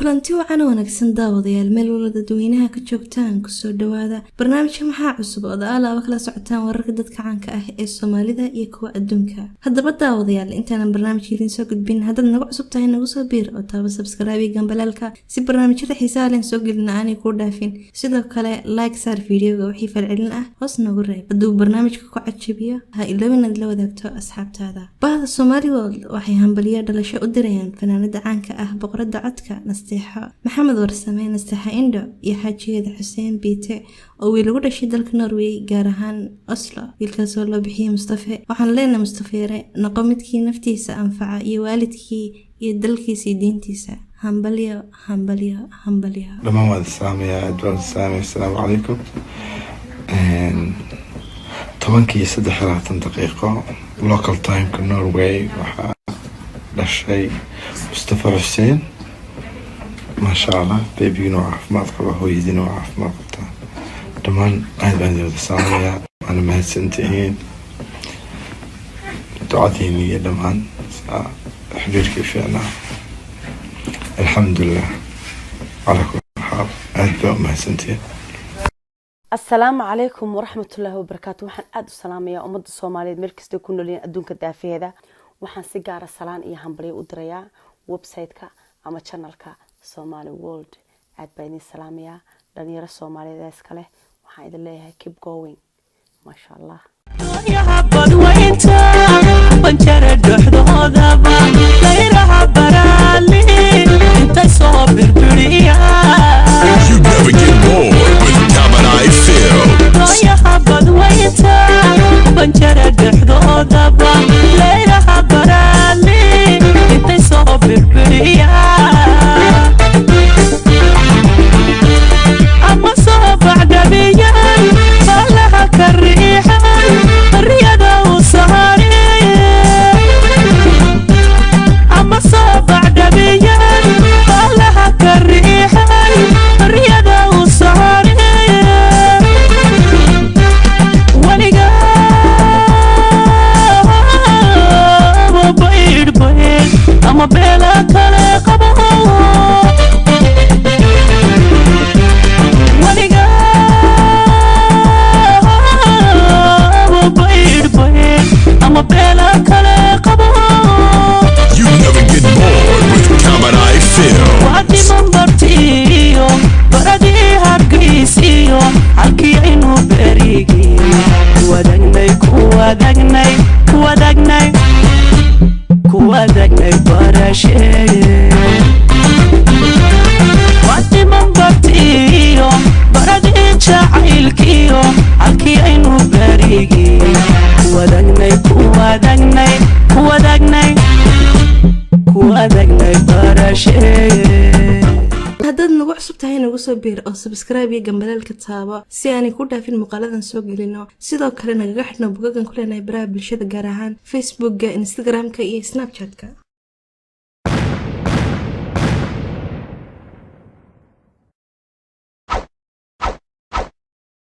kulanti wacan wanaagsan daawadayaal meel walba dadweynaha ka joogtaan ku soo dhawaada barnaamijka maxaa cusub oo alaaba kala socotaan wararka dadka caanka ah ee Soomaalida iyo kuwa adduunka. Haddaba daawadayaal intaan barnaamijka soo gudbin haddaad nagu cusub tahay nagu soo biir oo taaba subscribe gambalaalka si barnaamijyada xiisaha leh soo gelina aanay ku dhaafin. Sidoo kale like saar videoga wixii falcelin ah hoos nagu reeb. Hadduu barnaamijka ku cajibiyo ha iloobin inaad la wadaagto asxaabtaada. Bahda Somali World waxay hambaliyo dhalasho u dirayaan fanaanada caanka ah boqorada codka Nasteexo Maxamed Warsame Nasteexa Indo iyo xaajigeeda Xuseen Biite oo wiil ugu dhashay dalka Norway gaar ahaan Oslo. Wiilkaas oo loo bixiyay Mustafa waxaan leenahay Mustafa noqo midkii naftiisa anfaca iyo waalidkii iyo dalkiisa iyo diintiisa. hambalyo dhammaan waad salaamaya adwaan salaamay assalaamu calaykum 13 daqiiqo local time ka Norway waxaa dhashay Mustafa Xuseen ما شاء الله بيبي نوع ما تقبل هو يدي نوع ما قطع دمان أنا بعدين السامية أنا ما سنتين تعطيني دمان حجر كيف أنا الحمد لله على كل حال أنا ما سنتين. السلام عليكم ورحمة الله وبركاته. وحن أدو سلامية أمد الصومالية مركز دي كونو لين أدونك الدافية دا وحن سيجارة سلام إيا هنبري ودريا ويب سايتكا أما channelka Somali World aad bayni salaamaya dhalinyaro Soomaaliyeed iskale waxaan idin leeyahay keep going ma sha Allah ya habad waynta banjara dhuxdooda ba layraha barali inta soo birbiriya you never get bored with Taman I feel ya habad waynta banjara dhuxdooda ba layraha barali inta soo birbiriya haddaad nagu cusub tahay nagu soo biir oo subscribe iyo gambalaalka taabo si aanay ku dhaafin muuqaaladan soo gelino sidoo kale nagaga xidhno bugagan ku leenahay baraha bulshada gaar ahaan Facebookga Instagramka iyo Snapchatka